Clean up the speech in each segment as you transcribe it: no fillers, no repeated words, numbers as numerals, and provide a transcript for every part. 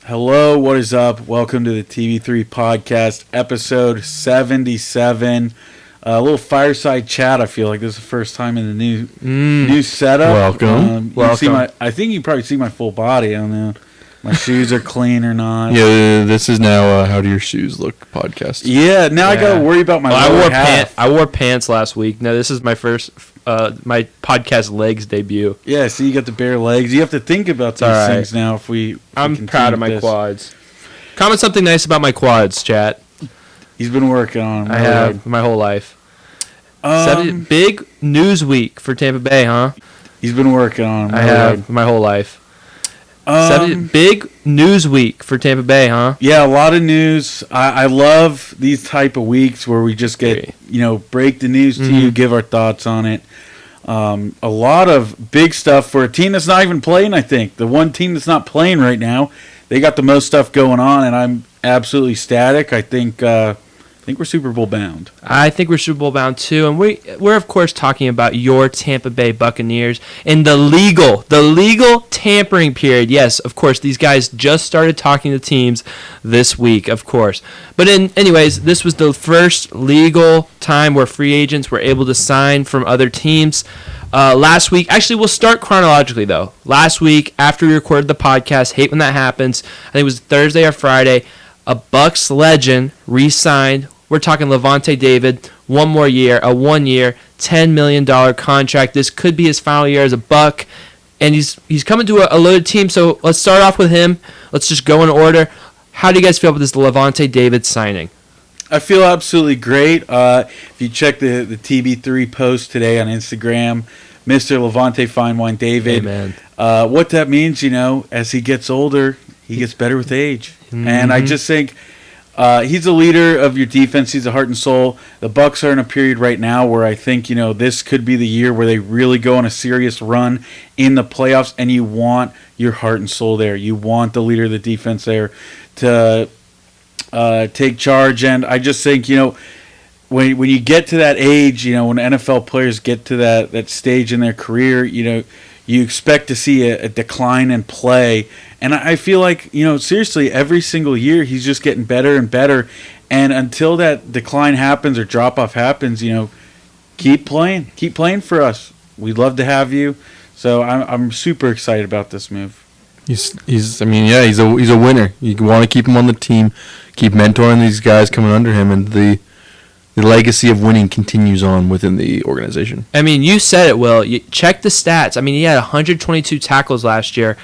Hello, what is up? Welcome to the TV3 podcast, episode 77. A little fireside chat. I feel like this is the first time in the new setup. Welcome. I think you probably see my full body. I don't know. My shoes are clean or not. Yeah, this is now How Do Your Shoes Look podcast. Yeah, now I got to worry about my lower half. I wore pants last week. Now this is my first my podcast legs debut. Yeah, so you got the bare legs. You have to think about these things now. I'm proud of my quads. Comment something nice about my quads, chat. He's been working on them. I have my whole life. Big news week for Tampa Bay, huh? He's been working on them. I have my whole life. Big news week for Tampa Bay, huh? Yeah, a lot of news. I love these type of weeks where we just get, break the news to you, give our thoughts on it. A lot of big stuff for a team that's not even playing, I think. The one team that's not playing right now, they got the most stuff going on, and I'm absolutely ecstatic. I think we're Super Bowl bound. I think we're Super Bowl bound too, and we're of course talking about your Tampa Bay Buccaneers and the legal tampering period. Yes, of course, these guys just started talking to teams this week, of course. But anyways, this was the first legal time where free agents were able to sign from other teams. Last week, actually, we'll start chronologically though. Last week, after we recorded the podcast, hate when that happens. I think it was Thursday or Friday. A Bucs legend re-signed. We're talking Lavonte David, one more year, a 1-year, $10 million contract. This could be his final year as a Buc, and he's coming to a loaded team. So let's start off with him. Let's just go in order. How do you guys feel about this Lavonte David signing? I feel absolutely great. If you check the TB3 post today on Instagram, Mr. Lavonte Fine Wine David. Amen. What that means, as he gets older, he gets better with age. Mm-hmm. And I just think he's a leader of your defense. He's the heart and soul. The Bucs are in a period right now where I think, this could be the year where they really go on a serious run in the playoffs, and you want your heart and soul there. You want the leader of the defense there to take charge. And I just think, when you get to that age, when NFL players get to that stage in their career, you expect to see a decline in play. And I feel like, seriously, every single year he's just getting better and better. And until that decline happens or drop-off happens, keep playing. Keep playing for us. We'd love to have you. So I'm super excited about this move. He's a winner. You want to keep him on the team, keep mentoring these guys coming under him, and the legacy of winning continues on within the organization. I mean, you said it, Will. You check the stats. I mean, he had 122 tackles last year.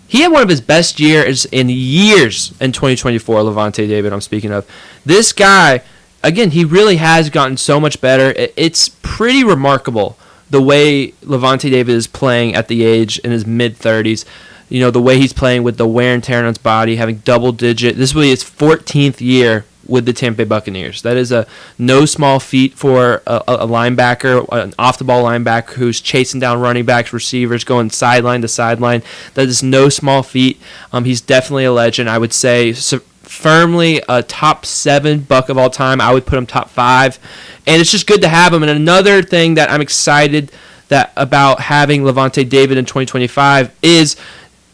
He had one of his best years in 2024, Lavonte David, I'm speaking of. This guy, again, he really has gotten so much better. It's pretty remarkable the way Lavonte David is playing at the age in his mid-30s. The way he's playing with the wear and tear on his body, having double-digit. This will be his 14th year with the Tampa Bay Buccaneers. That is no small feat for a linebacker, an off-the-ball linebacker who's chasing down running backs, receivers, going sideline to sideline. That is no small feat. He's definitely a legend. I would say firmly a top 7 Buc of all time. I would put him top 5. And it's just good to have him. And another thing that I'm excited about having Lavonte David in 2025 is,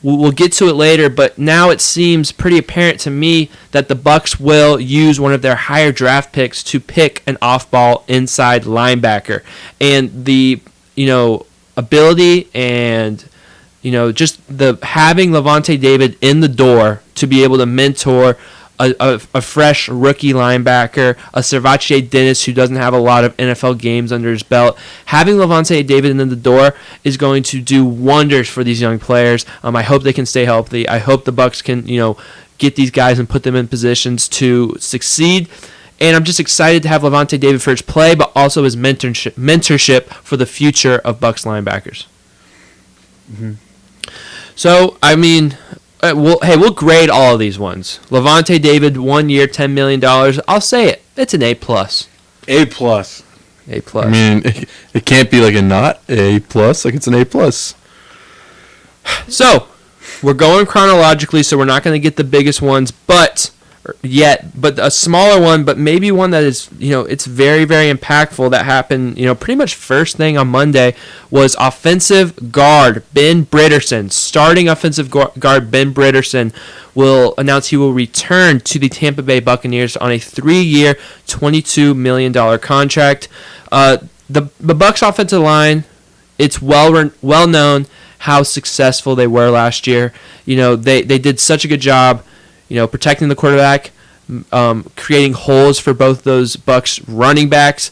we'll get to it later, but now it seems pretty apparent to me that the Bucs will use one of their higher draft picks to pick an off-ball inside linebacker. And the, ability and, just the having Lavonte David in the door to be able to mentor a fresh rookie linebacker, a Servache Dennis who doesn't have a lot of NFL games under his belt. Having Lavonte David in the door is going to do wonders for these young players. I hope they can stay healthy. I hope the Bucs can, get these guys and put them in positions to succeed. And I'm just excited to have Lavonte David for his play, but also his mentorship for the future of Bucs linebackers. Mm-hmm. So, I mean, we'll grade all of these ones. Lavonte David, 1 year, $10 million. I'll say it. It's an A+. A+. A+. I mean, it can't be like a not A+. Like, it's an A+. So, we're going chronologically, so we're not going to get the biggest ones, but yet, but a smaller one, but maybe one that is, it's very, very impactful that happened, pretty much first thing on Monday was offensive guard Ben Brederson. Starting offensive guard Ben Brederson will announce he will return to the Tampa Bay Buccaneers on a 3-year, $22 million contract. The Bucs offensive line, it's well known how successful they were last year. They did such a good job, protecting the quarterback, creating holes for both those Bucs running backs,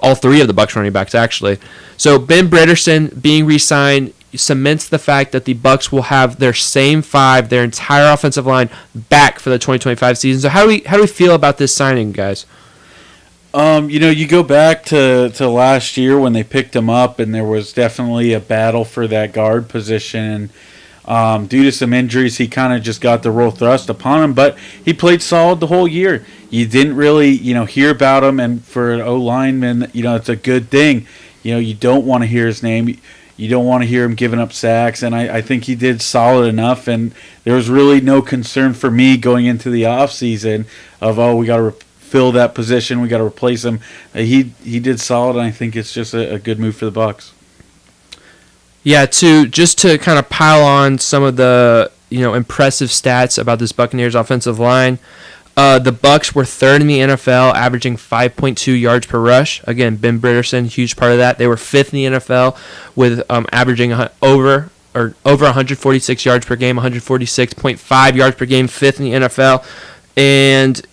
all three of the Bucs running backs actually. So Ben Brederson being re-signed cements the fact that the Bucs will have their same five, their entire offensive line back for the 2025 season. So how do we feel about this signing, guys? You go back to last year when they picked him up, and there was definitely a battle for that guard position. And due to some injuries, he kind of just got the role thrust upon him. But he played solid the whole year. You didn't really, hear about him. And for an O-lineman, it's a good thing. You don't want to hear his name. You don't want to hear him giving up sacks. And I think he did solid enough. And there was really no concern for me going into the offseason of, we got to fill that position, we got to replace him. He did solid, and I think it's just a good move for the Bucs. Yeah, to kind of pile on some of the impressive stats about this Buccaneers offensive line. The Bucs were third in the NFL, averaging 5.2 yards per rush. Again, Ben Brederson, huge part of that. They were fifth in the NFL with averaging over 146 yards per game, 146.5 yards per game, fifth in the NFL. And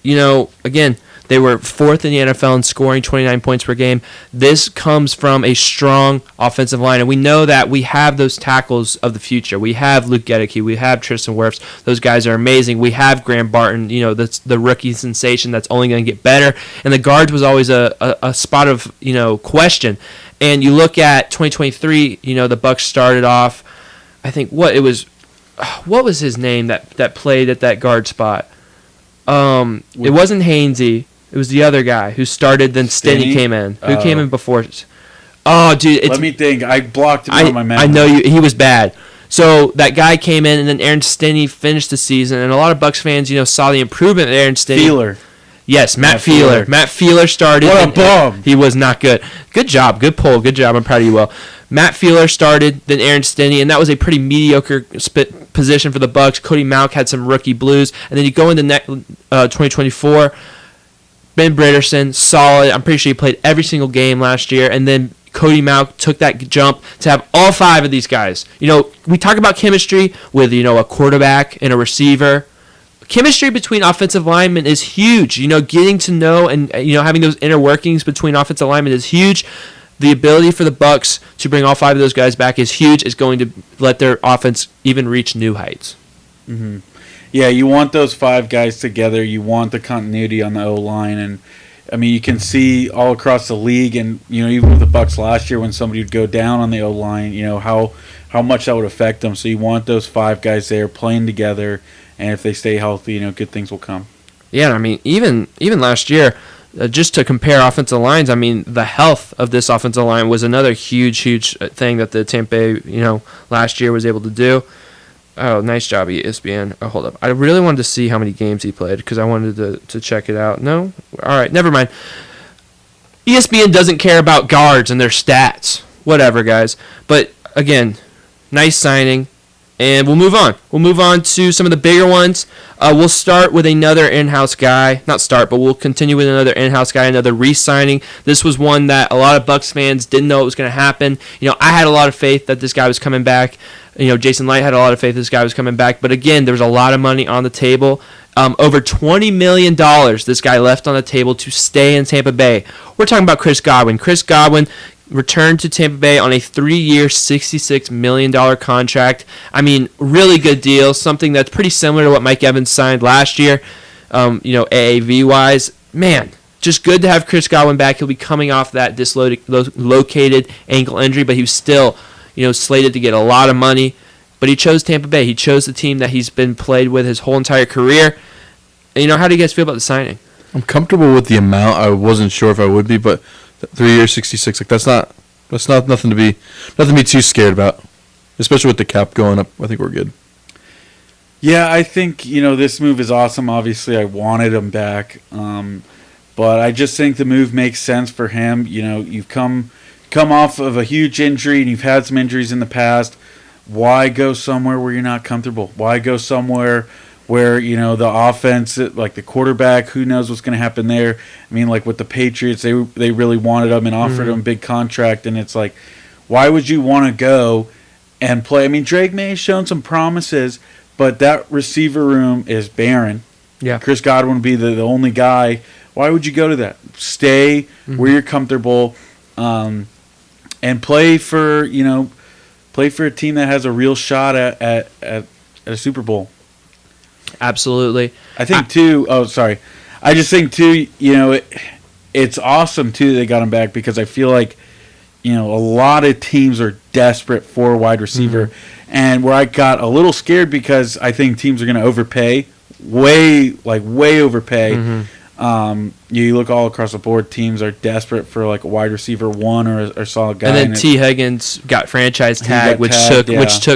again, they were fourth in the NFL in scoring, 29 points per game. This comes from a strong offensive line, and we know that we have those tackles of the future. We have Luke Gedeke, we have Tristan Wirfs. Those guys are amazing. We have Graham Barton, that's the rookie sensation that's only going to get better. And the guards was always a spot of question. And you look at 2023, the Bucs started off. I think what was his name that played at that guard spot? It wasn't Hainsey. It was the other guy who started, then Stinney came in. Who came in before? Oh, dude. Let me think. I blocked him on my memory. I know he was bad. So that guy came in, and then Aaron Stinney finished the season, and a lot of Bucs fans, saw the improvement in Aaron Stinney. Feeler. Yes, Matt Feeler. Matt Feeler started. What a bum. He was not good. Good job. Good pull. Good job. I'm proud of you, Will. Matt Feeler started, then Aaron Stinney, and that was a pretty mediocre position for the Bucs. Cody Mauch had some rookie blues, and then you go into 2024. Ben Brederson, solid. I'm pretty sure he played every single game last year, and then Cody Mauch took that jump to have all five of these guys. We talk about chemistry with a quarterback and a receiver. Chemistry between offensive linemen is huge. Getting to know and having those inner workings between offensive linemen is huge. The ability for the Bucs to bring all five of those guys back is huge. It's going to let their offense even reach new heights. Mm-hmm. Yeah, you want those five guys together. You want the continuity on the O-line. And, you can see all across the league and, even with the Bucs last year when somebody would go down on the O-line, how much that would affect them. So you want those five guys there playing together. And if they stay healthy, good things will come. Yeah, even last year, just to compare offensive lines, the health of this offensive line was another huge thing that the Tampa Bay, last year was able to do. Oh, nice job, ESPN. Oh, hold up. I really wanted to see how many games he played because I wanted to check it out. No? All right, never mind. ESPN doesn't care about guards and their stats. Whatever, guys. But, again, nice signing. And we'll move on. We'll move on to some of the bigger ones. We'll start with another in-house guy. Not start, but we'll continue with another in-house guy, another re-signing. This was one that a lot of Bucs fans didn't know it was going to happen. I had a lot of faith that this guy was coming back. Jason Light had a lot of faith this guy was coming back. But again, there was a lot of money on the table. Over $20 million this guy left on the table to stay in Tampa Bay. We're talking about Chris Godwin. Chris Godwin returned to Tampa Bay on a 3-year, $66 million contract. Really good deal. Something that's pretty similar to what Mike Evans signed last year, AAV-wise. Man, just good to have Chris Godwin back. He'll be coming off that dislocated ankle injury, but he was still slated to get a lot of money. But he chose Tampa Bay. He chose the team that he's been played with his whole entire career. And, how do you guys feel about the signing? I'm comfortable with the amount. I wasn't sure if I would be, but 3 years, 66. That's not nothing to be too scared about. Especially with the cap going up, I think we're good. Yeah, I think, this move is awesome. Obviously, I wanted him back. But I just think the move makes sense for him. You've come off of a huge injury and you've had some injuries in the past. Why go somewhere where you're not comfortable? Why go somewhere where, the offense, like the quarterback, who knows what's going to happen there? I mean, like with the Patriots, they really wanted him and offered him a big contract. And it's like, why would you want to go and play? I mean, Drake May has shown some promises, but that receiver room is barren. Yeah. Chris Godwin would be the only guy. Why would you go to that? Stay where you're comfortable, and play for a team that has a real shot at a Super Bowl. Absolutely. I think too. Oh, sorry. I just think too. It's awesome too that they got him back, because I feel like a lot of teams are desperate for a wide receiver, and where I got a little scared because I think teams are going to overpay, way overpay. You look all across the board, teams are desperate for like a wide receiver one or a solid guy. And then T. Higgins got franchise tag, which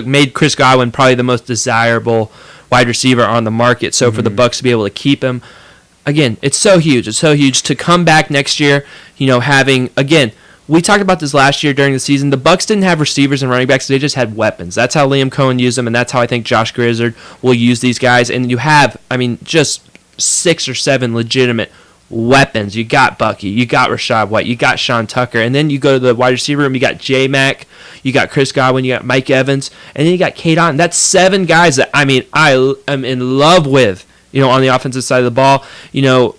made Chris Godwin probably the most desirable wide receiver on the market. So for the Bucs to be able to keep him, again, it's so huge. It's so huge to come back next year. Having, again, we talked about this last year during the season. The Bucs didn't have receivers and running backs; they just had weapons. That's how Liam Cohen used them, and that's how I think Josh Grizzard will use these guys. And you have, just 6 or 7 legitimate weapons. You got Bucky, you got Rashad White, you got Sean Tucker, and then you go to the wide receiver room, you got J-Mac, you got Chris Godwin, you got Mike Evans, and then you got Kate Otten. That's 7 guys that, I am in love with, on the offensive side of the ball.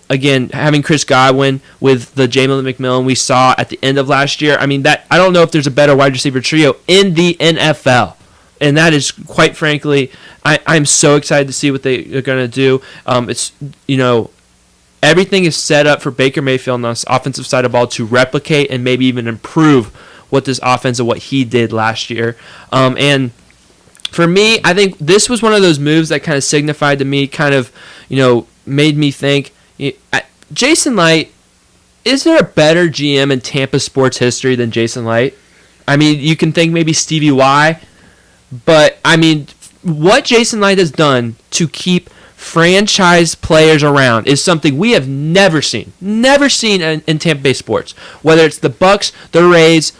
Again, having Chris Godwin with the Jalen McMillan we saw at the end of last year, I don't know if there's a better wide receiver trio in the NFL. And that is, quite frankly, I'm so excited to see what they are going to do. Everything is set up for Baker Mayfield on the offensive side of the ball to replicate and maybe even improve what this offense and what he did last year. And for me, I think this was one of those moves that kind of signified to me, made me think, Jason Light, is there a better GM in Tampa sports history than Jason Light? You can think maybe Stevie Y, but what Jason Light has done to keep franchise players around is something we have never seen in Tampa Bay sports, whether it's the Bucs, the Rays,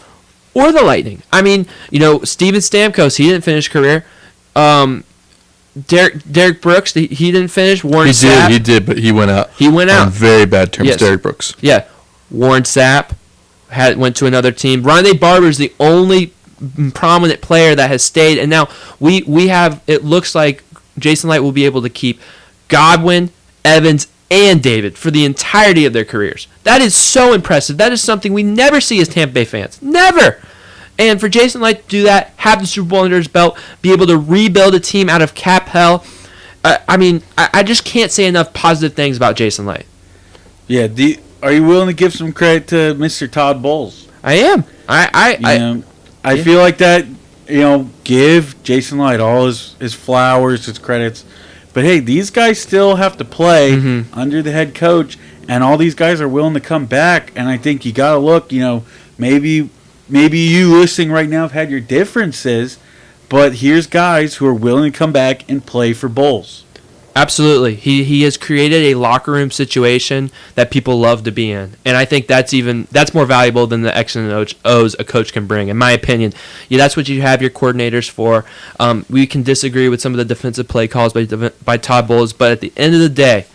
or the Lightning. Steven Stamkos, he didn't finish career. Derek Brooks, he didn't finish. Warren Sapp. He did, but he went out. On very bad terms, yes. Derek Brooks. Yeah. Warren Sapp went to another team. Rondé Barber is the only prominent player that has stayed, and now we have, it looks like Jason Light will be able to keep Godwin, Evans, and David for the entirety of their careers. That is so impressive. That is something we never see as Tampa Bay fans. Never. And for Jason Light to do that, have the Super Bowl under his belt, be able to rebuild a team out of cap hell, I just can't say enough positive things about Jason Light. Yeah. Are you willing to give some credit to Mr. Todd Bowles? I am. I feel like that, give Jason Light all his flowers, his credits. But, hey, these guys still have to play under the head coach, and all these guys are willing to come back. And I think you got to look, maybe you listening right now have had your differences, but here's guys who are willing to come back and play for Bowles. Absolutely. He has created a locker room situation that people love to be in. And I think that's more valuable than the X and O's a coach can bring, in my opinion. Yeah, that's what you have your coordinators for. We can disagree with some of the defensive play calls by Todd Bowles, but at the end of the day,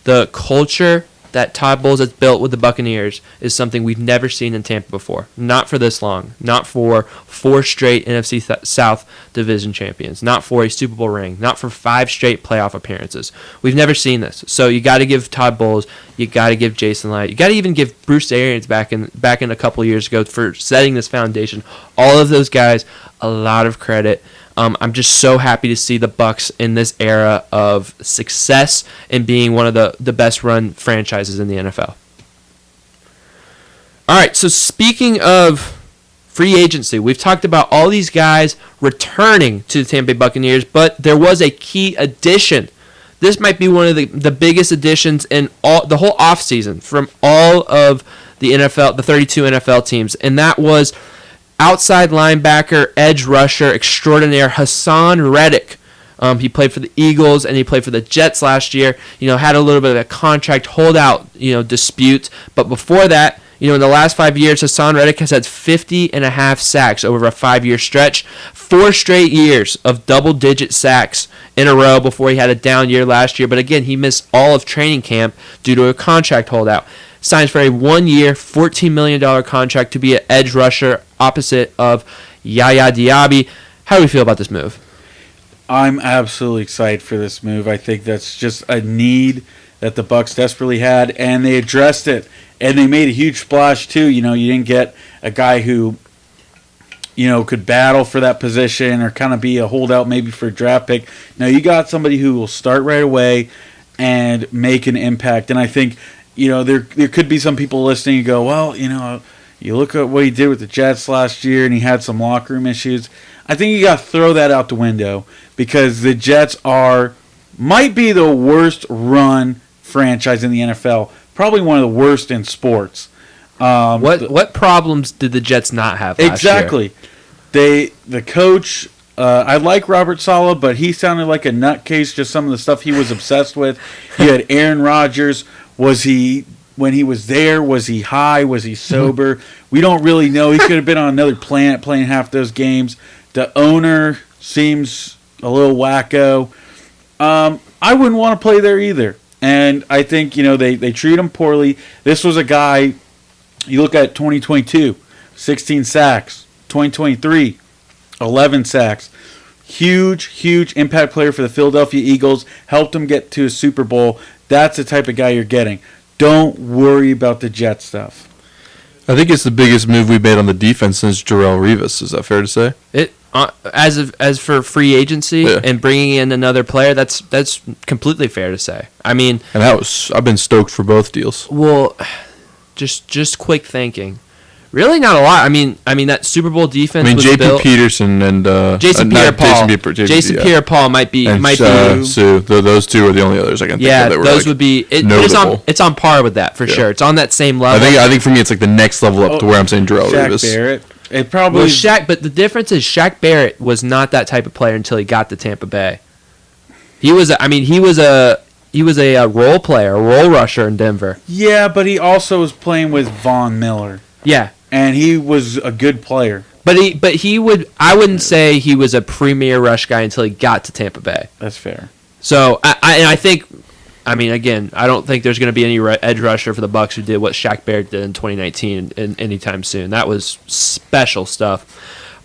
the culture that Todd Bowles has built with the Buccaneers is something we've never seen in Tampa before. Not for this long. Not for 4 straight NFC South division champions. Not for a Super Bowl ring. Not for 5 straight playoff appearances. We've never seen this. So you got to give Todd Bowles. You got to give Jason Light. You got to even give Bruce Arians back in a couple of years ago for setting this foundation. All of those guys, a lot of credit. I'm just so happy to see the Bucs in this era of success and being one of the best run franchises in the NFL. All right, so speaking of free agency, we've talked about all these guys returning to the Tampa Bay Buccaneers, but there was a key addition. This might be one of the biggest additions in the whole offseason from all of the NFL, the 32 NFL teams, and that was outside linebacker, edge rusher extraordinaire Hassan Reddick He played for the Eagles and he played for the Jets last year. Had a little bit of a contract holdout, dispute. But before that, in the last 5 years, Hassan Reddick has had 50.5 sacks over a 5-year stretch. 4 straight years of double-digit sacks in a row before he had a down year last year. But again, he missed all of training camp due to a contract holdout. Signs for a 1-year, $14 million contract to be an edge rusher opposite of Yaya Diaby. How do we feel about this move? I'm absolutely excited for this move. I think that's just a need that the Bucs desperately had, and they addressed it. And they made a huge splash, too. You didn't get a guy who, could battle for that position or kind of be a holdout maybe for a draft pick. No, you got somebody who will start right away and make an impact. And I think, there could be some people listening and go, well, you look at what he did with the Jets last year and he had some locker room issues. I think you got to throw that out the window because the Jets might be the worst run franchise in the NFL. Probably one of the worst in sports. What problems did the Jets not have last year? Exactly. The coach, I like Robert Saleh, but he sounded like a nutcase, just some of the stuff he was obsessed with. He had Aaron Rodgers. When he was there, was he high? Was he sober? We don't really know. He could have been on another planet playing half those games. The owner seems a little wacko. I wouldn't want to play there either. And I think, they treat him poorly. This was a guy, you look at 2022, 16 sacks. 2023, 11 sacks. Huge, huge impact player for the Philadelphia Eagles. Helped them get to a Super Bowl. That's the type of guy you're getting. Don't worry about the Jet stuff. I think it's the biggest move we made on the defense since Jarrell Rivas. Is that fair to say? As for free agency and bringing in another player, that's completely fair to say. I mean, and I've been stoked for both deals. Well, just quick thinking. Really, not a lot. I mean that Super Bowl defense. Was J.P. built. Peterson and Jason Pierre-Paul. Jason Pierre-Paul might be Sue. Those two are the only others I can think of. Yeah, those would be. It's on par with that for sure. It's on that same level. I think for me it's like the next level up to where I'm saying Jarrell Rivas. Shaq Barrett. It probably Shaq, but the difference is Shaq Barrett was not that type of player until he got to Tampa Bay. He was a role player, a role rusher in Denver. Yeah, but he also was playing with Von Miller. Yeah. And he was a good player. But I wouldn't say he was a premier rush guy until he got to Tampa Bay. That's fair. So I think, again, I don't think there's going to be any edge rusher for the Bucs who did what Shaq Barrett did in 2019 anytime soon. That was special stuff.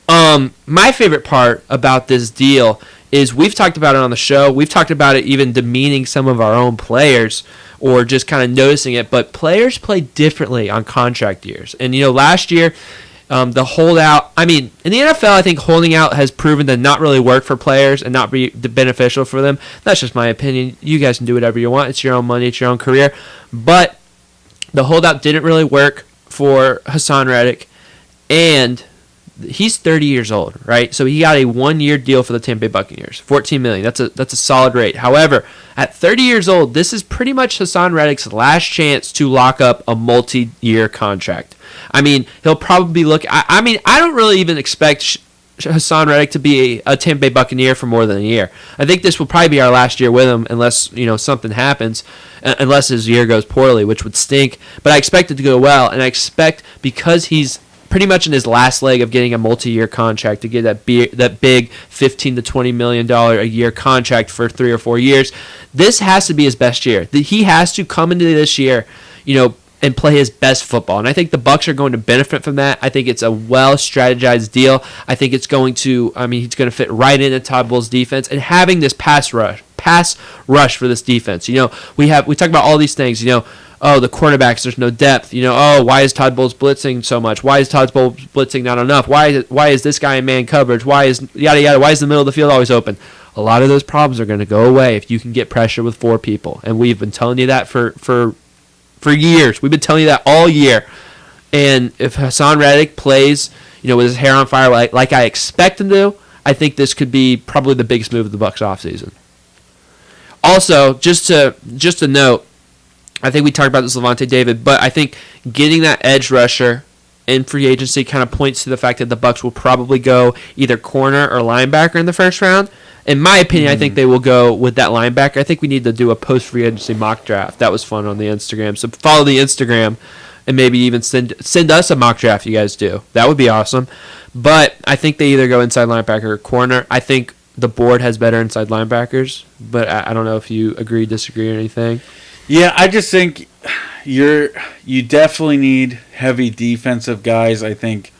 My favorite part about this deal is we've talked about it on the show. We've talked about it even demeaning some of our own players or just kind of noticing it. But players play differently on contract years. And, last year, the holdout, in the NFL, I think holding out has proven to not really work for players and not be beneficial for them. That's just my opinion. You guys can do whatever you want. It's your own money. It's your own career. But the holdout didn't really work for Hassan Reddick. And he's 30 years old, right? So he got a 1-year deal for the Tampa Bay Buccaneers, $14 million. That's a solid rate. However, at 30 years old, this is pretty much Hassan Reddick's last chance to lock up a multi-year contract. He'll probably look. I don't really even expect Hassan Reddick to be a Tampa Bay Buccaneer for more than a year. I think this will probably be our last year with him, unless something happens, unless his year goes poorly, which would stink. But I expect it to go well, and I expect because he's pretty much in his last leg of getting a multi-year contract to get that big $15 to $20 million a year contract for 3 or 4 years. This has to be his best year. He has to come into this year, and play his best football. And I think the Bucs are going to benefit from that. I think it's a well-strategized deal. I think it's going to, he's going to fit right into Todd Bowles' defense. And having this pass rush for this defense. We talk about all these things, the quarterbacks, there's no depth. Why is Todd Bowles blitzing so much? Why is Todd Bowles blitzing not enough? Why is this guy in man coverage? Why is yada yada? Why is the middle of the field always open? A lot of those problems are going to go away if you can get pressure with 4 people. And we've been telling you that for years. We've been telling you that all year. And if Hassan Reddick plays, with his hair on fire like I expect him to, I think this could be probably the biggest move of the Bucs offseason. Also, just to note, I think we talked about this Lavonte David, but I think getting that edge rusher in free agency kind of points to the fact that the Bucs will probably go either corner or linebacker in the first round. In my opinion, I think they will go with that linebacker. I think we need to do a post-free agency mock draft. That was fun on the Instagram. So follow the Instagram and maybe even send us a mock draft you guys do. That would be awesome. But I think they either go inside linebacker or corner. I think the board has better inside linebackers, but I don't know if you agree, disagree, or anything. Yeah, I just think you definitely need heavy defensive guys. I think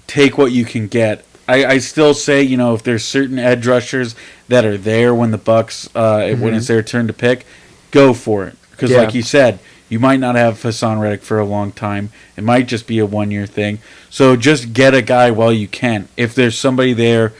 take what you can get. I still say, if there's certain edge rushers that are there when the Bucs when it's their turn to pick, go for it. Because like you said, you might not have Hassan Reddick for a long time. It might just be a one-year thing. So just get a guy while you can. If there's somebody there,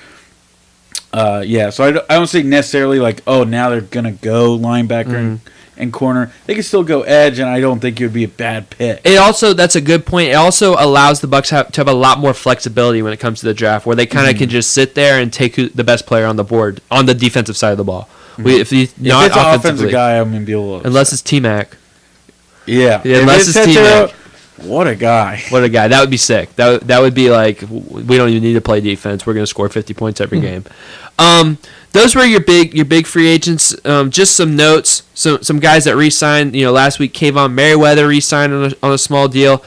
So I don't think necessarily like, oh, now they're going to go linebacker and corner. They can still go edge, and I don't think it would be a bad pick. That's a good point. It also allows the Bucs to have a lot more flexibility when it comes to the draft, where they kind of can just sit there and take the best player on the board on the defensive side of the ball. If it's an offensive guy, I'm going to be a little upset. Unless it's T-Mac. Yeah. Unless it's T-Mac. What a guy. What a guy. That would be sick. That would be like, we don't even need to play defense. We're going to score 50 points every game. Those were your big free agents. Just some notes. Some guys that re-signed. Last week, Kayvon Merriweather re-signed on a small deal.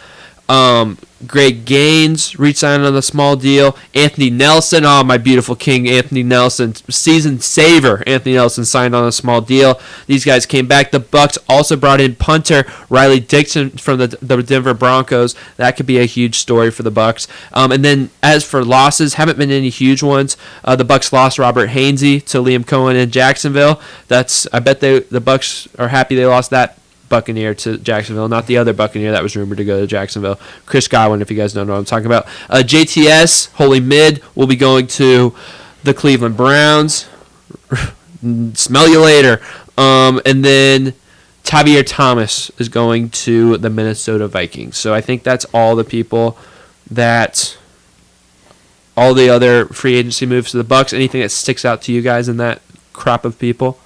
Greg Gaines re-signed on a small deal. Anthony Nelson, my beautiful king, Anthony Nelson, season saver. Anthony Nelson signed on a small deal. These guys came back. The Bucs also brought in punter Riley Dixon from the Denver Broncos. That could be a huge story for the Bucs. And then as for losses, haven't been any huge ones. The Bucs lost Robert Hainsey to Liam Cohen in Jacksonville. I bet the Bucs are happy they lost that Buccaneer to Jacksonville, not the other Buccaneer that was rumored to go to Jacksonville. Chris Godwin, if you guys don't know what I'm talking about. JTS, Holy Mid, will be going to the Cleveland Browns. Smell you later. And then Tavierre Thomas is going to the Minnesota Vikings. So I think that's all the people all the other free agency moves to the Bucs. Anything that sticks out to you guys in that crop of people?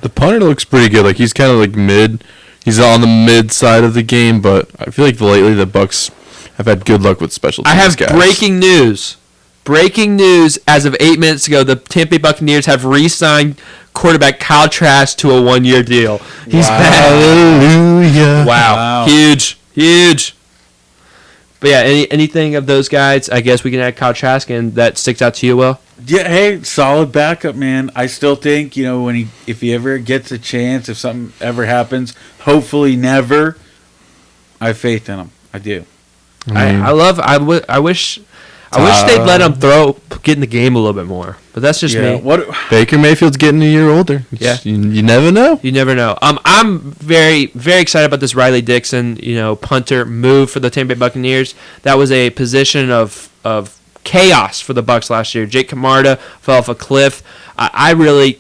The punter looks pretty good. Like, he's kind of like mid. He's on the mid side of the game, but I feel like lately the Bucs have had good luck with special teams. I have guys. breaking news. Breaking news, as of 8 minutes ago, the Tampa Bay Buccaneers have re-signed quarterback Kyle Trask to a one-year deal. He's back. Hallelujah. Wow. Huge. But yeah, anything of those guys, I guess we can add Kyle Trask, and that sticks out to you, Will? Yeah, hey, solid backup, man. I still think, if he ever gets a chance, if something ever happens, hopefully never, I have faith in him. I do. I wish they'd let him get in the game a little bit more. But that's just me. Baker Mayfield's getting a year older. Yeah. You never know. You never know. I'm very, very excited about this Riley Dixon, punter move for the Tampa Bay Buccaneers. That was a position of chaos for the Bucs last year. Jake Camarda fell off a cliff. I really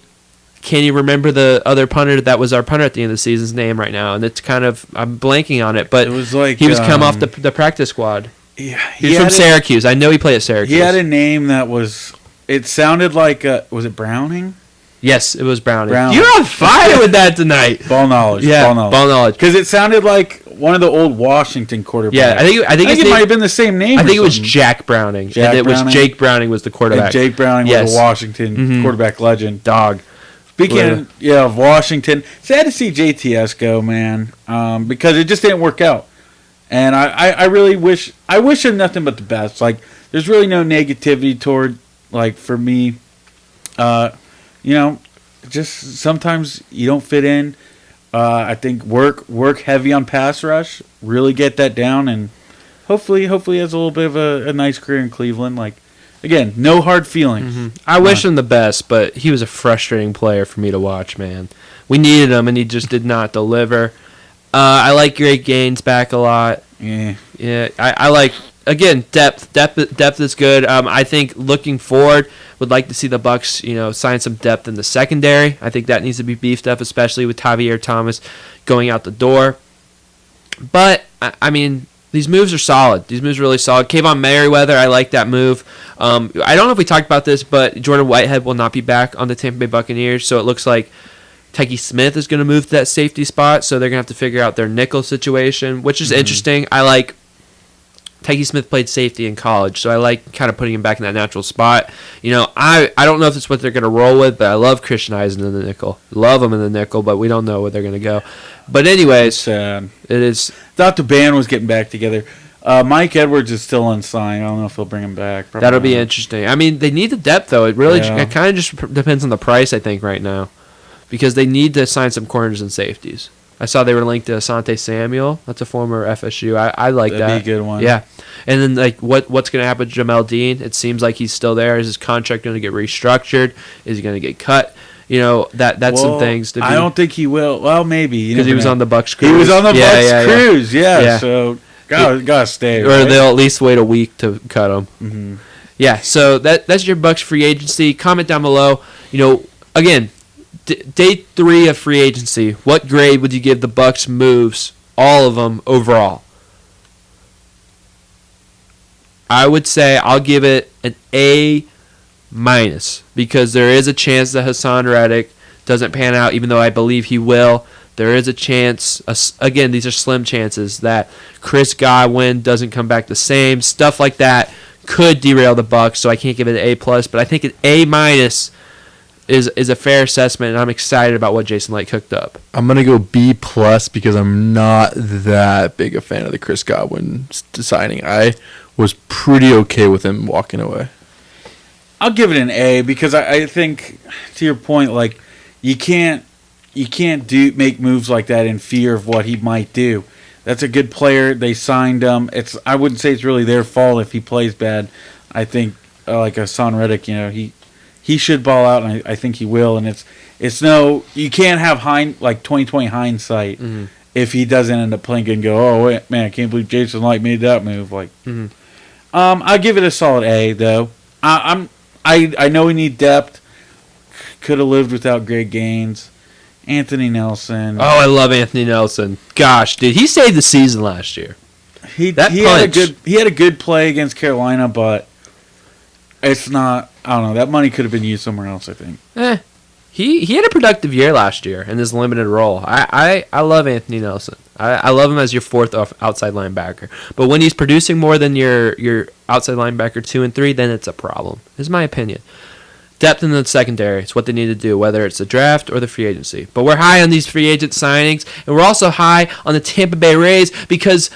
can't even remember the other punter that was our punter at the end of the season's name right now, and it's I'm blanking on it. But it was like he was come off the practice squad. Yeah, he's from Syracuse. I know he played at Syracuse. He had a name that was. It sounded like was it Browning? Yes, it was Browning. You're on fire with that tonight. Ball knowledge. Yeah, ball knowledge. Because it sounded like one of the old Washington quarterbacks. Yeah, I think it might have been the same name. I think it was Jack Browning. Was Jake Browning was the quarterback. And Jake Browning was a Washington quarterback legend. Dog. Speaking of Washington, sad to see JTS go, man, because it just didn't work out. And I really wish him nothing but the best. Like, there's really no negativity toward, like, for me, just sometimes you don't fit in. I think work heavy on pass rush, really get that down, and hopefully he has a little bit of a nice career in Cleveland. Like, again, no hard feelings. I wish him the best, but he was a frustrating player for me to watch, man. We needed him, and he just did not deliver. I like Greg Gaines back a lot. Yeah. I like, again, depth. Depth is good. I think looking forward, would like to see the Bucs, sign some depth in the secondary. I think that needs to be beefed up, especially with Tavierre Thomas going out the door. But I mean, these moves are solid. These moves are really solid. Kayvon Merriweather, I like that move. I don't know if we talked about this, but Jordan Whitehead will not be back on the Tampa Bay Buccaneers, so it looks like Tyke Smith is going to move to that safety spot, so they're going to have to figure out their nickel situation, which is interesting. I like Tyke Smith played safety in college, so I like kind of putting him back in that natural spot. I don't know if it's what they're going to roll with, but I love Christian Eisen in the nickel. Love him in the nickel, but we don't know where they're going to go. But anyways, it is. Thought the band was getting back together. Mike Edwards is still unsigned. I don't know if they'll bring him back. Probably That'll be not. interesting. I mean, they need the depth, though. It kind of just depends on the price, I think, right now. Because they need to sign some corners and safeties. I saw they were linked to Asante Samuel. That's a former FSU. I like that. That'd be a good one. Yeah. And then, what's going to happen to Jamel Dean? It seems like he's still there. Is his contract going to get restructured? Is he going to get cut? That's some things to be. I don't think he will. Well, maybe. Because he was on the Bucs cruise. He was on the Bucs cruise, yeah. So, gotta stay. Or right? they'll at least wait a week to cut him. Mm-hmm. Yeah, so that's your Bucs free agency. Comment down below. Again, day 3 of free agency. What grade would you give the Bucs moves, all of them, overall? I would say I'll give it an A- because there is a chance that Hassan Reddick doesn't pan out, even though I believe he will. There is a chance, again, these are slim chances, that Chris Godwin doesn't come back the same. Stuff like that could derail the Bucs, so I can't give it an A+, but I think an A- is a fair assessment, and I'm excited about what Jason Light cooked up. I'm going to go B+ because I'm not that big a fan of the Chris Godwin signing. I was pretty okay with him walking away. I'll give it an A because I think, to your point, like you can't make moves like that in fear of what he might do. That's a good player. They signed him. I wouldn't say it's really their fault if he plays bad. I think like Hassan Reddick, he should ball out, and I think he will. And you can't have 2020 hindsight if he doesn't end up playing good and go, oh wait, man, I can't believe Jason Light made that move. I'll give it a solid A though. I know we need depth. Could have lived without Greg Gaines. Anthony Nelson. Oh, I love Anthony Nelson. Gosh, dude, he saved the season last year. He had a good play against Carolina, but it's not. I don't know. That money could have been used somewhere else, I think. He had a productive year last year in this limited role. I love Anthony Nelson. I love him as your 4th outside linebacker. But when he's producing more than your outside linebacker 2 and 3, then it's a problem, is my opinion. Depth in the secondary is what they need to do, whether it's the draft or the free agency. But we're high on these free agent signings, and we're also high on the Tampa Bay Rays because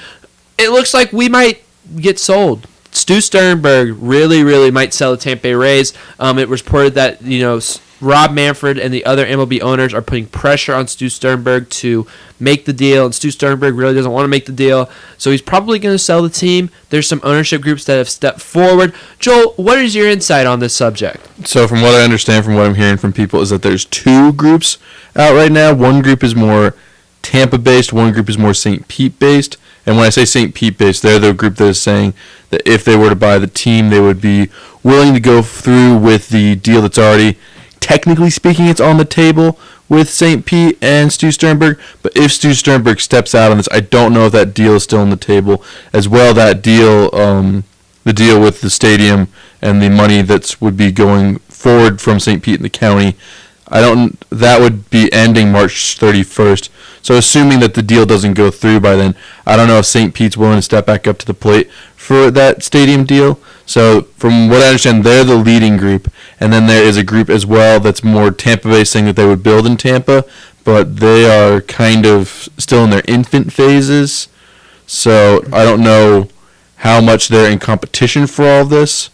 it looks like we might get sold. Stu Sternberg really, really might sell the Tampa Bay Rays. It was reported that Rob Manfred and the other MLB owners are putting pressure on Stu Sternberg to make the deal, and Stu Sternberg really doesn't want to make the deal, so he's probably going to sell the team. There's some ownership groups that have stepped forward. Joel, what is your insight on this subject? So from what I understand, from what I'm hearing from people, is that there's 2 groups out right now. One group is more Tampa-based, one group is more St. Pete-based. And when I say St. Pete-based, they're the group that is saying that if they were to buy the team, they would be willing to go through with the deal that's already, technically speaking, it's on the table with St. Pete and Stu Sternberg. But if Stu Sternberg steps out on this, I don't know if that deal is still on the table. As well, that deal, the deal with the stadium and the money that would be going forward from St. Pete and the county, that would be ending March 31st. So assuming that the deal doesn't go through by then, I don't know if St. Pete's willing to step back up to the plate for that stadium deal. So from what I understand, they're the leading group. And then there is a group as well that's more Tampa-based, saying that they would build in Tampa, but they are kind of still in their infant phases. So I don't know how much they're in competition for all of this,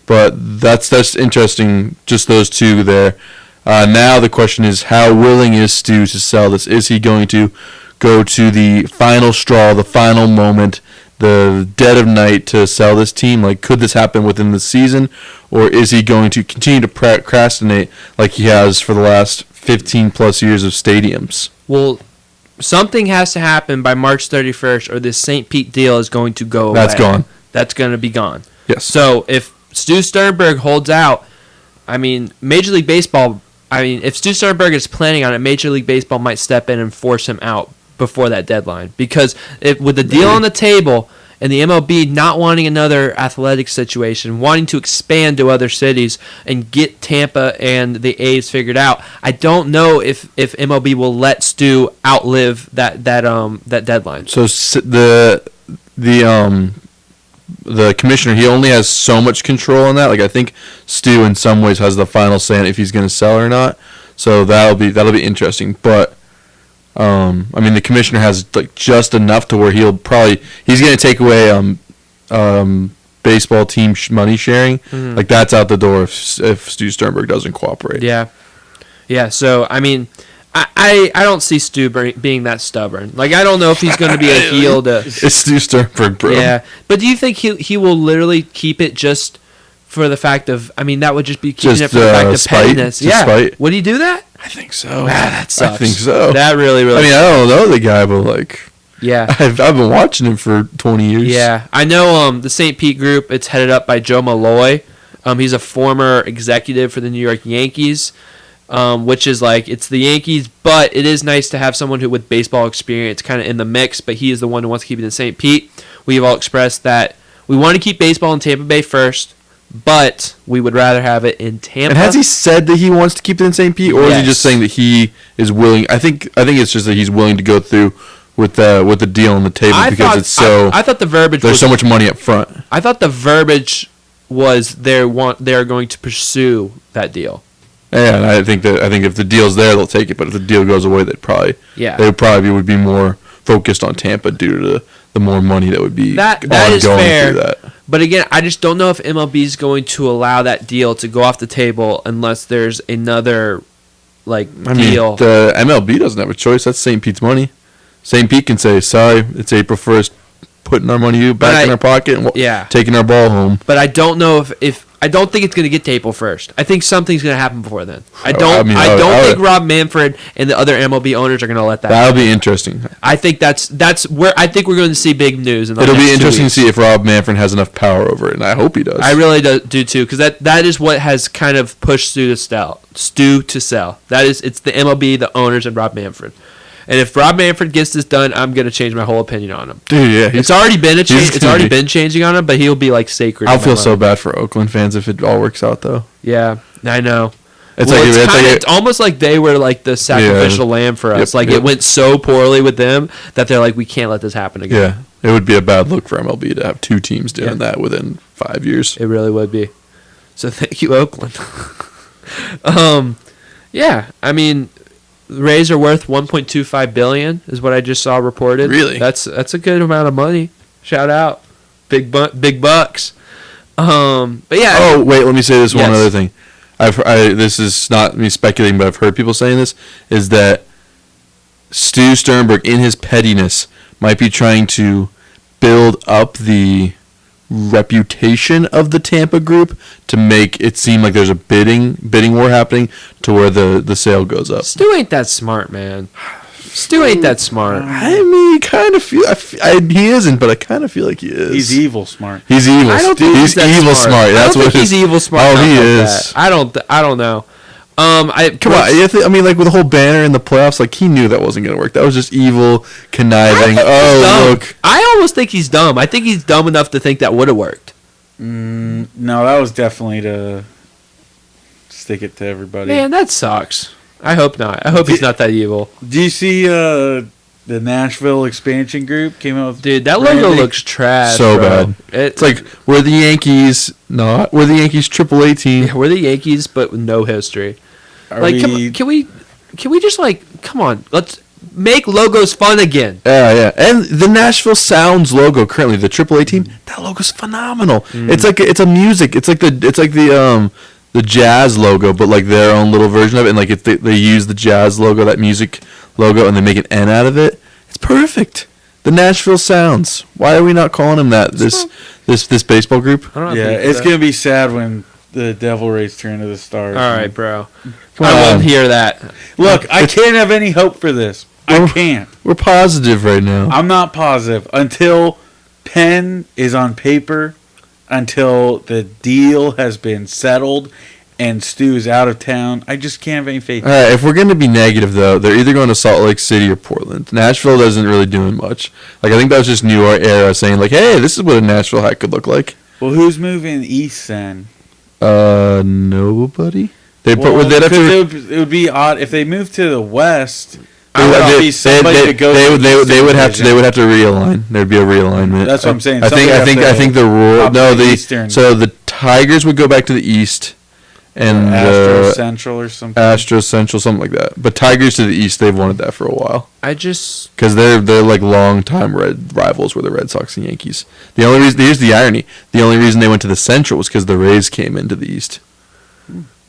but that's interesting, just those 2 there. Now the question is, how willing is Stu to sell this? Is he going to go to the final straw, the final moment, the dead of night to sell this team? Like, could this happen within the season? Or is he going to continue to procrastinate like he has for the last 15-plus years of stadiums? Well, something has to happen by March 31st, or this St. Pete deal is going to go away. That's gone. That's going to be gone. Yes. So if Stu Sternberg holds out, Major League Baseball... if Stu Sternberg is planning on it, Major League Baseball might step in and force him out before that deadline. Because with the deal on the table and the MLB not wanting another athletic situation, wanting to expand to other cities and get Tampa and the A's figured out, I don't know if MLB will let Stu outlive that deadline. So the commissioner, he only has so much control on that. Like I think Stu in some ways has the final say on if he's going to sell or not. So that'll be interesting. But I mean, the commissioner has like just enough to where he's going to take away baseball team money sharing. Mm-hmm. Like that's out the door if Stu Sternberg doesn't cooperate. Yeah. So I mean, I don't see Stu being that stubborn. Like I don't know if he's going to be a heel to. It's Stu Sternberg, bro. Yeah, but do you think he will literally keep it just for the fact of? I mean, that would just be keeping it for the fact of pettiness. Yeah. Spite. Would he do that? I think so. That sucks. I think so. That really. I mean, I don't know the guy, but like. Yeah. I've been watching him for 20 years. Yeah, I know. The St. Pete group. It's headed up by Joe Malloy. He's a former executive for the New York Yankees. Which is like, it's the Yankees, but it is nice to have someone who with baseball experience kind of in the mix, but he is the one who wants to keep it in St. Pete. We've all expressed that we want to keep baseball in Tampa Bay first, but we would rather have it in Tampa. And has he said that he wants to keep it in St. Pete, or is he just saying that he is willing? I think it's just that he's willing to go through with the deal on the table I thought the verbiage there's so much money up front. I thought the verbiage was they're going to pursue that deal. Yeah, and I think if the deal's there, they'll take it. But if the deal goes away, they would be more focused on Tampa due to the more money that would be that is fair. That. But again, I just don't know if MLB is going to allow that deal to go off the table unless there's another deal. The MLB doesn't have a choice. That's St. Pete's money. St. Pete can say, "Sorry, it's April 1st, putting our money back in our pocket and taking our ball home." But I don't know if I don't think it's going to get to April 1st. I think something's going to happen before then. I don't think Rob Manfred and the other MLB owners are going to let that That'll be interesting. I think that's where I think we're going to see big news. It'll be interesting to see if Rob Manfred has enough power over it, and I hope he does. I really do too, because that is what has kind of pushed Stu to sell. It's the MLB, the owners, and Rob Manfred. And if Rob Manfred gets this done, I'm gonna change my whole opinion on him. Dude, yeah, it's already been a change. It's already been changing on him, but he'll be like sacred. I'll feel so bad for Oakland fans if it all works out, though. Yeah, I know. It's almost like they were like the sacrificial lamb for us. It went so poorly with them that they're like, we can't let this happen again. Yeah, it would be a bad look for MLB to have two teams doing that within 5 years. It really would be. So thank you, Oakland. Yeah, I mean. The Rays are worth $1.25 billion, is what I just saw reported. Really? That's a good amount of money. Shout out, big Bucs. But yeah. Oh wait, let me say this one other thing. This is not me speculating, but I've heard people saying this is that Stu Sternberg, in his pettiness, might be trying to build up the reputation of the Tampa group to make it seem like there's a bidding war happening to where the sale goes up. Stu ain't that smart, man. Stu ain't that smart. I mean, kind of feel he isn't, but I kind of feel like he is. He's evil smart. He's evil. I don't think he's evil smart. That's what he's evil smart. Oh, he is. I don't know. Come on, I mean, like with the whole banner in the playoffs, like he knew that wasn't gonna work. That was just evil, conniving. Look, I almost think he's dumb. I think he's dumb enough to think that would have worked. No, that was definitely to stick it to everybody. Man, that sucks. I hope not. I hope he's not that evil. Do you see the Nashville expansion group came out with Dude, that logo looks trash. So bro. bad. It's like we're the Yankees. We're the Yankees AAA team. Yeah, we're the Yankees, but with no history. Can we just come on? Let's make logos fun again. Yeah. And the Nashville Sounds logo currently, the AAA team, that logo's phenomenal. It's a music. It's like the Jazz logo, but like their own little version of it, and like if they use the Jazz logo, that music logo, and they make an N out of it. It's perfect. The Nashville Sounds. Why are we not calling them that? This baseball group. It's gonna be sad when the Devil Rays turn to the Stars. All right, bro. I won't hear that. Look, I can't have any hope for this. I can't. We're positive right now. I'm not positive until pen is on paper, until the deal has been settled and Stu's out of town. I just can't have any faith. All right, if we're going to be negative, though, they're either going to Salt Lake City or Portland. Nashville doesn't really doing much. Like I think that was just New York era saying, like, hey, this is what a Nashville hat could look like. Well, who's moving east then? Nobody. It would be odd if they moved to the west. Be somebody that goes to the they would have to Eastern they would have to realign. There'd be a realignment. That's what I'm saying. I think the rule. No, Eastern. so the Tigers would go back to the East, and Astros Central or something. Astros Central, something like that. But Tigers to the East, they've wanted that for a while. Because they're like long time rivals were the Red Sox and Yankees. The only reason, here's the irony, the only reason they went to the Central was because the Rays came into the East.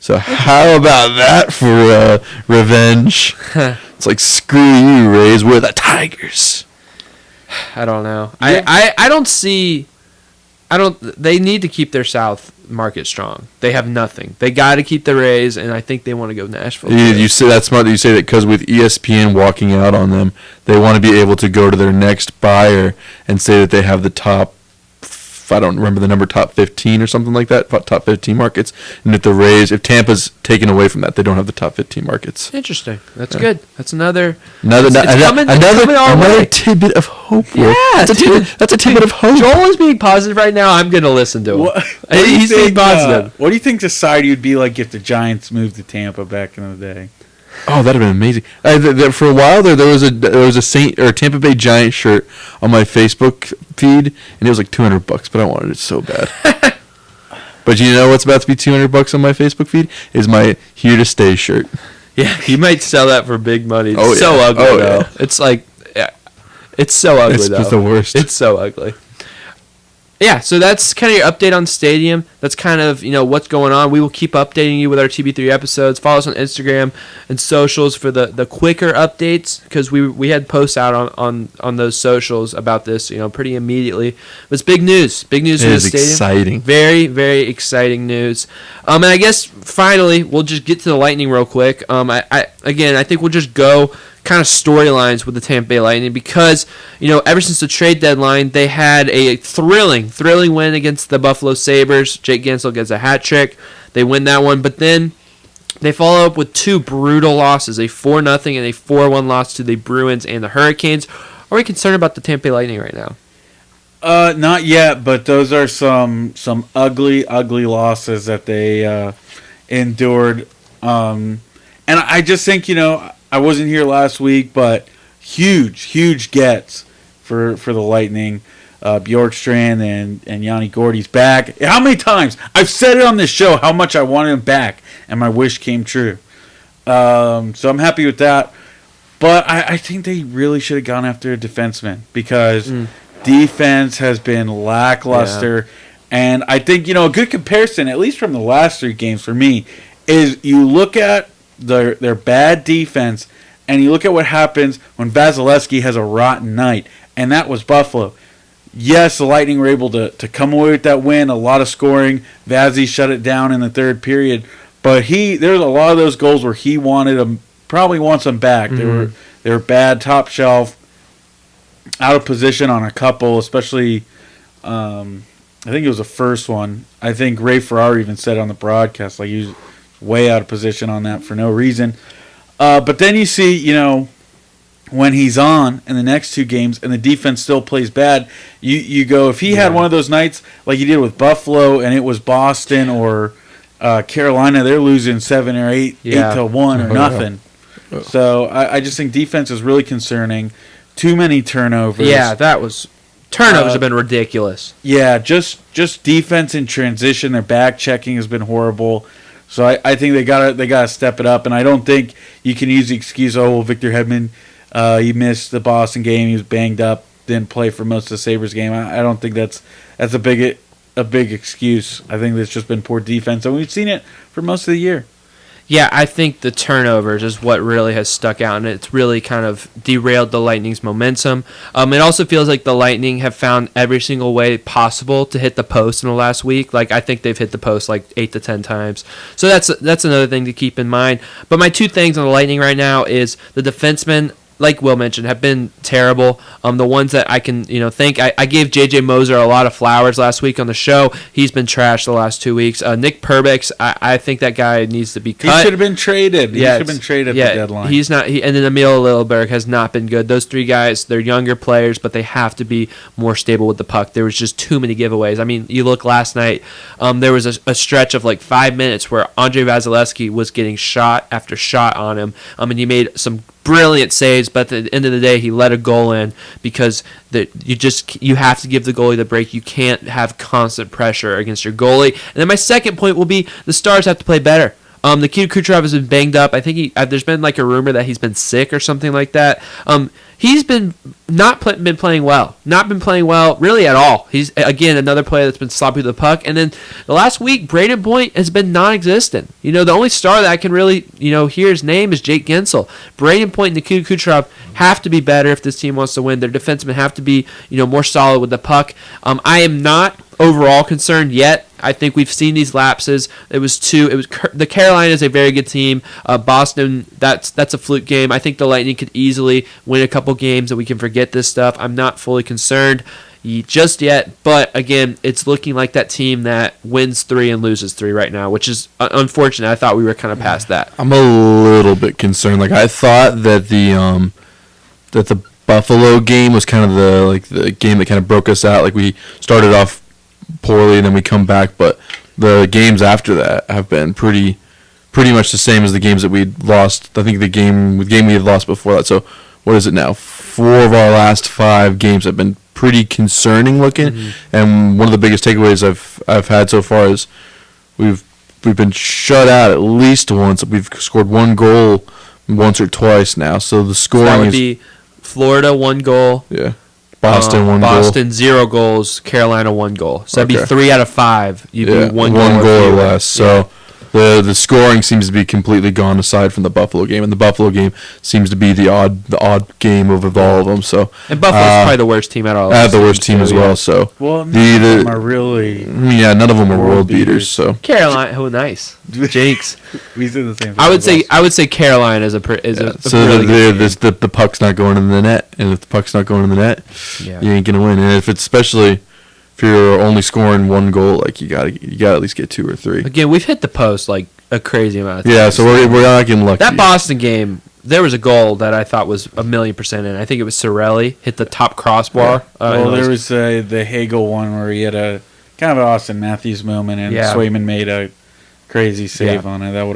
So how about that for revenge? It's like, screw you, Rays, we're the Tigers. I don't know. Yeah. I don't see. They need to keep their South market strong. They have nothing. They got to keep the Rays, and I think they want to go Nashville. You say that's smart that you say that, because with ESPN walking out on them, they want to be able to go to their next buyer and say that they have the top, I don't remember the number, top 15 or something like that, top 15 markets. And if Tampa's taken away from that, they don't have the top 15 markets. Interesting. That's good. That's another tidbit of hope. Yeah, that's a tidbit of hope. Joel is being positive right now. I'm going to listen to him. He's being positive. What do you think society would be like if the Giants moved to Tampa back in the day? Oh, that'd have been amazing. For a while there was a Tampa Bay Giant shirt on my Facebook feed, and it was like $200, but I wanted it so bad. But you know what's about to be $200 on my Facebook feed is my Here to Stay shirt. Yeah, he might sell that for big money. It's so ugly though. Yeah. It's like, it's so ugly though. It's the worst. It's so ugly. Yeah, so that's kind of your update on Stadium. That's kind of, what's going on. We will keep updating you with our TB3 episodes. Follow us on Instagram and socials for the quicker updates, because we had posts out on those socials about this, pretty immediately. But it's big news. Big news for the Stadium. Exciting. Very, very exciting news. And I guess finally we'll just get to the Lightning real quick. I think we'll just go kind of storylines with the Tampa Bay Lightning, because ever since the trade deadline, they had a thrilling win against the Buffalo Sabres. Jake Gensel gets a hat trick. They win that one, but then they follow up with two brutal losses, a 4-0 and a 4-1 loss to the Bruins and the Hurricanes. Are we concerned about the Tampa Bay Lightning right now? Not yet, but those are some ugly losses that they endured. And I just think, I wasn't here last week, but huge gets for the Lightning. Bjorkstrand and Yanni Gordy's back. How many times? I've said it on this show how much I wanted him back, and my wish came true. So I'm happy with that. But I think they really should have gone after a defenseman, because defense has been lackluster. Yeah. And I think, a good comparison, at least from the last three games for me, is you look at their bad defense, and you look at what happens when Vasilevsky has a rotten night, and that was Buffalo. Yes, the Lightning were able to come away with that win, a lot of scoring. Vazzy shut it down in the third period, but there's a lot of those goals where he wanted them, probably wants them back. Mm-hmm. They were bad, top shelf, out of position on a couple, especially. I think it was the first one. I think Ray Ferrari even said on the broadcast, like, he was way out of position on that for no reason. But then you see, when he's on in the next two games and the defense still plays bad, you go, if he had one of those nights like he did with Buffalo, and it was Boston or Carolina, they're losing 7 or 8 to 1 or nothing. Yeah. So I just think defense is really concerning. Too many turnovers. Yeah, turnovers have been ridiculous. Yeah, just defense in transition. Their back checking has been horrible. So I think they gotta step it up, and I don't think you can use the excuse, Victor Hedman, he missed the Boston game, he was banged up, didn't play for most of the Sabres game. I don't think that's a big excuse. I think it's just been poor defense, and we've seen it for most of the year. Yeah, I think the turnovers is what really has stuck out, and it's really kind of derailed the Lightning's momentum. It also feels like the Lightning have found every single way possible to hit the post in the last week. Like, I think they've hit the post like 8 to 10 times. So that's another thing to keep in mind. But my two things on the Lightning right now is the defensemen, like Will mentioned, have been terrible. The ones that I can, think, I gave J.J. Moser a lot of flowers last week on the show. He's been trashed the last 2 weeks. Nick Perbix, I think that guy needs to be cut. He should have been traded. He should have been traded at the deadline. He's not. And then Emil Lilleberg has not been good. Those three guys, they're younger players, but they have to be more stable with the puck. There was just too many giveaways. I mean, you look last night, there was a stretch of like 5 minutes where Andrei Vasilevsky was getting shot after shot on him. And he made some brilliant saves, but at the end of the day, he let a goal in because you have to give the goalie the break. You can't have constant pressure against your goalie. And then my second point will be the Stars have to play better. Nikita Kucherov has been banged up. I think there's been like a rumor that he's been sick or something like that. He's been been playing well. Not been playing well really at all. He's, again, another player that's been sloppy with the puck. And then the last week, Braden Point has been non-existent. The only star that I can really, hear his name is Jake Gensel. Braden Point and Nikita Kucherov have to be better if this team wants to win. Their defensemen have to be, more solid with the puck. I am not overall concerned yet. I think we've seen these lapses. The Carolina is a very good team. Boston, that's a fluke game. I think the Lightning could easily win a couple games and we can forget this stuff. I'm not fully concerned just yet, but again, it's looking like that team that wins 3 and loses 3 right now, which is unfortunate. I thought we were kind of past that. I'm a little bit concerned. Like, I thought that the Buffalo game was kind of the game that kind of broke us out. Like, we started off poorly and then we come back, but the games after that have been pretty much the same as the games that we'd lost. I think the game we had lost before that. So what is it now? 4 of our last 5 games have been pretty concerning looking. Mm-hmm. And one of the biggest takeaways I've had so far is we've been shut out at least once. We've scored 1 goal once or twice now. So the scoring that would be Florida 1 goal. Yeah. Boston 1 goal. Boston 0 goals. Carolina 1 goal. So that'd be 3 out of 5. You'd be 1 goal or less. So the scoring seems to be completely gone aside from the Buffalo game, and the Buffalo game seems to be the odd game of all of them. So and Buffalo's probably the worst team at all. The worst team as well. So none of them are really. Yeah, none of them are world beaters. So Carolina, nice. Jinx. We said the same thing. I would say Carolina is a so really good team. the puck's not going in the net, and if the puck's not going in the net, you ain't gonna win. And especially if you're only scoring 1 goal, like you gotta at least get 2 or 3. Again, we've hit the post like a crazy amount of times. Yeah, so we're not getting lucky. That Boston game, there was a goal that I thought was 1,000,000% in. I think it was Sorelli hit the top crossbar. Yeah. There was the Hagel one where he had a kind of an Austin Matthews moment, and Swayman made a crazy save on it. That would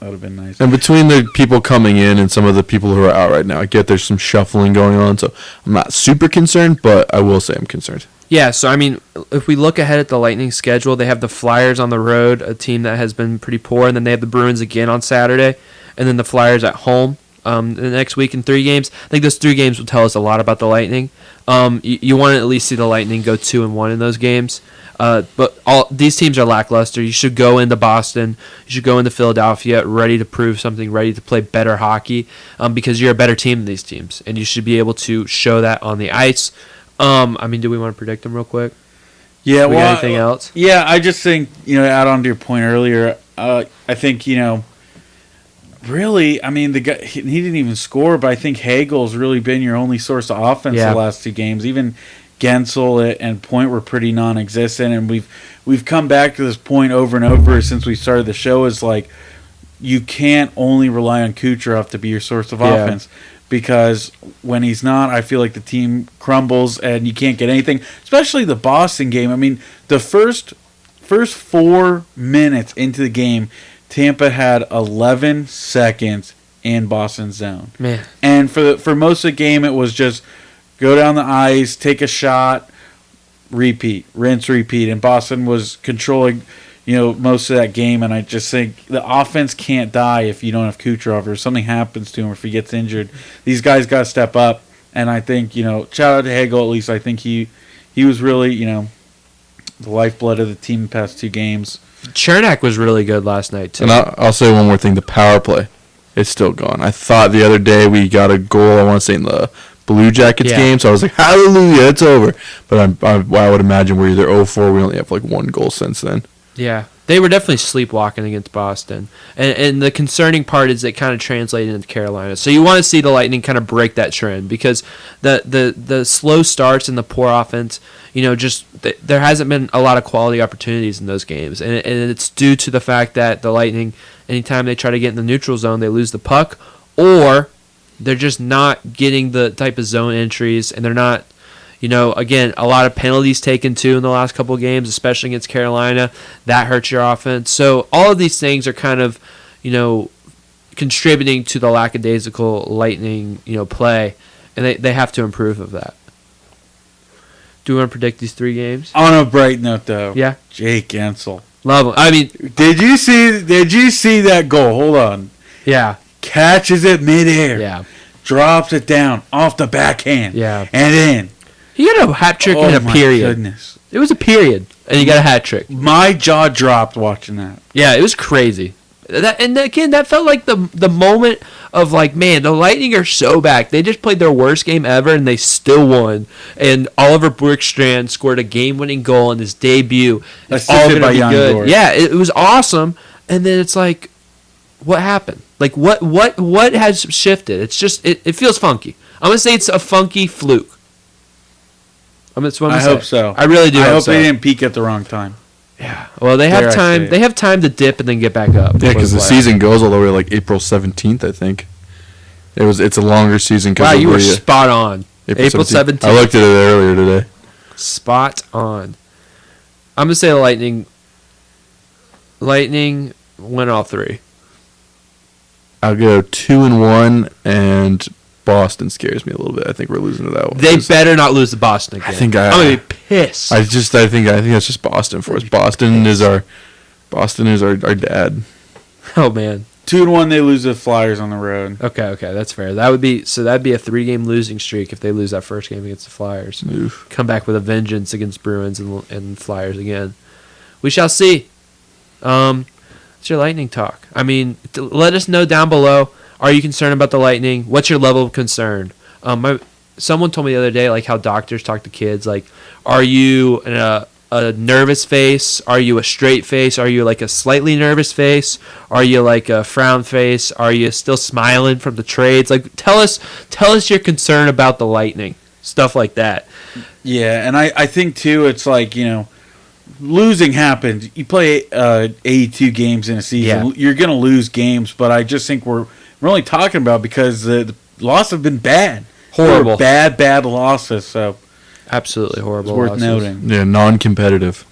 have been nice. And between the people coming in and some of the people who are out right now, I get there's some shuffling going on, so I'm not super concerned, but I will say I'm concerned. Yeah, so I mean, if we look ahead at the Lightning schedule, they have the Flyers on the road, a team that has been pretty poor, and then they have the Bruins again on Saturday, and then the Flyers at home the next week in 3 games. I think those 3 games will tell us a lot about the Lightning. You want to at least see the Lightning go 2-1 in those games. But all these teams are lackluster. You should go into Boston. You should go into Philadelphia ready to prove something, ready to play better hockey because you're a better team than these teams, and you should be able to show that on the ice. I mean, do we want to predict them real quick? Yeah. We got anything else? Yeah, I just think, add on to your point earlier, I think, really, I mean, the guy, he didn't even score, but I think Hagel's really been your only source of offense the last 2 games. Even Gensel and Point were pretty non-existent, and we've come back to this point over and over since we started the show. Is like you can't only rely on Kucherov to be your source of offense, because when he's not, I feel like the team crumbles and you can't get anything. Especially the Boston game. I mean, the first 4 minutes into the game, Tampa had 11 seconds in Boston's zone. Man, and for most of the game, it was just go down the ice, take a shot, repeat, rinse, repeat. And Boston was controlling, most of that game. And I just think the offense can't die if you don't have Kucherov or something happens to him or if he gets injured. These guys got to step up. And I think, shout out to Hagel, at least I think he was really, the lifeblood of the team the past 2 games. Chernak was really good last night, too. And I'll say one more thing. The power play, it's still gone. I thought the other day we got a goal, I want to say in the Blue Jackets game, so I was like, hallelujah, it's over. But I would imagine we're either 0-4, we only have like 1 goal since then. Yeah, they were definitely sleepwalking against Boston. And the concerning part is it kind of translated into Carolina. So you want to see the Lightning kind of break that trend because the slow starts and the poor offense, there hasn't been a lot of quality opportunities in those games. And it's due to the fact that the Lightning, anytime they try to get in the neutral zone, they lose the puck, or they're just not getting the type of zone entries, and they're not, again, a lot of penalties taken too in the last couple of games, especially against Carolina. That hurts your offense. So all of these things are kind of contributing to the lackadaisical Lightning, play, and they have to improve of that. Do we want to predict these 3 games? On a bright note, though, Yeah. Jake Gensel. Love him. I mean, Did you see that goal? Hold on. yeah, Catches it midair. yeah, Drops it down off the backhand. yeah. And then. He got a hat trick in a my period. Goodness. It was a period, and he got a hat trick. My jaw dropped watching that. Yeah, it was crazy. That felt like the moment of like, man, the Lightning are so back. They just played their worst game ever, and they still won. And Oliver Bjorkstrand scored a game-winning goal in his debut. It's all Assisted gonna by be Jan good. Gord. Yeah, it was awesome. And then it's like, what happened? Like, what has shifted? It's just it feels funky. I'm gonna say it's a funky fluke. That's what I'm I gonna hope say. so. I really do. I hope so. they didn't peak at the wrong time. Yeah. Well, they have Dare I time. say it. They have time to dip and then get back up. Yeah, because the Play. season goes all the way to like April 17th, I think. It's a longer season. Wow, you were spot on. April 17th. I looked at it earlier today. Spot on. I'm gonna say the Lightning. Lightning win all 3. I'll go 2-1, and Boston scares me a little bit. I think we're losing to that one. They better not lose to Boston again. I think I'm gonna be pissed. I think that's just Boston for us. Boston is our dad. Oh man. 2-1, they lose the Flyers on the road. Okay, that's fair. That'd be a 3-game losing streak if they lose that first game against the Flyers. Oof. Come back with a vengeance against Bruins and Flyers again. We shall see. It's your Lightning talk. I mean, let us know down below. Are you concerned about the Lightning? What's your level of concern? Someone told me the other day, like how doctors talk to kids. Like, are you a nervous face? Are you a straight face? Are you like a slightly nervous face? Are you like a frown face? Are you still smiling from the trades? Like, tell us your concern about the Lightning. Stuff like that. Yeah, and I think, too, it's like, losing happens. You play 82 games in a season. Yeah. You're going to lose games, but I just think we're only talking about because the losses have been bad. Horrible. Bad losses, so Absolutely horrible. it's worth losses. noting. Yeah, non-competitive.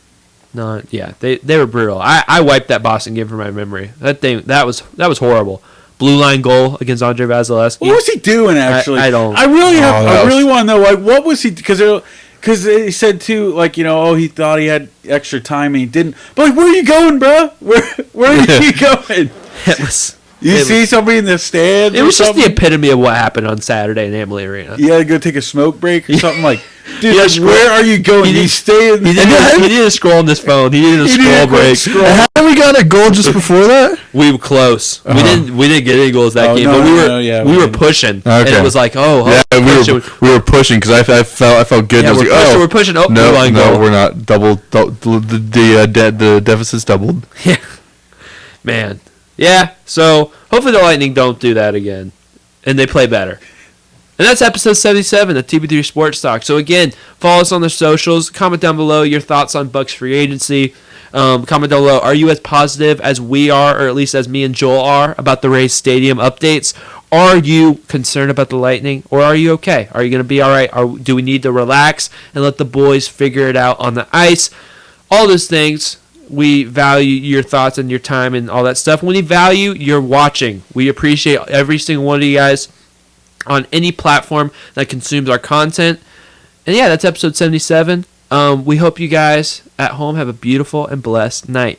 No, yeah, they were brutal. I wiped that Boston game from my memory. That was horrible. Blue line goal against Andre Vasilevsky. What was he doing, actually? I don't. I really want to know, like, what was he... Because they said, too, like, he thought he had extra time and he didn't. But, like, where are you going, bro? Where are you going? It was. You see somebody in the stands? It was or just the something? epitome of what happened on Saturday in Amalie Arena. You had to go take a smoke break or something like, dude, Yeah, like, where are you going? he You stay in He needed to scroll on this phone. He needed a scroll break. How we got a goal just before that? We were close. We didn't get any goals that Oh, game, no, but we were pushing, and it Okay. was like, We were pushing because I felt good. Yeah, and I was we're like, pushing. Oh, no, blue line no, goal. we're not. The deficit's doubled. Yeah, man. Yeah. So hopefully the Lightning don't do that again, and they play better. And that's episode 77 of TB3 Sports Talk. So again, follow us on the socials. Comment down below your thoughts on Bucs free agency. Comment down below. Are you as positive as we are, or at least as me and Joel are, about the Rays Stadium updates? Are you concerned about the Lightning, or are you okay? Are you going to be all right? Do we need to relax and let the boys figure it out on the ice? All those things. We value your thoughts and your time and all that stuff. We value your watching. We appreciate every single one of you guys on any platform that consumes our content. And yeah, that's episode 77. We hope you guys at home have a beautiful and blessed night.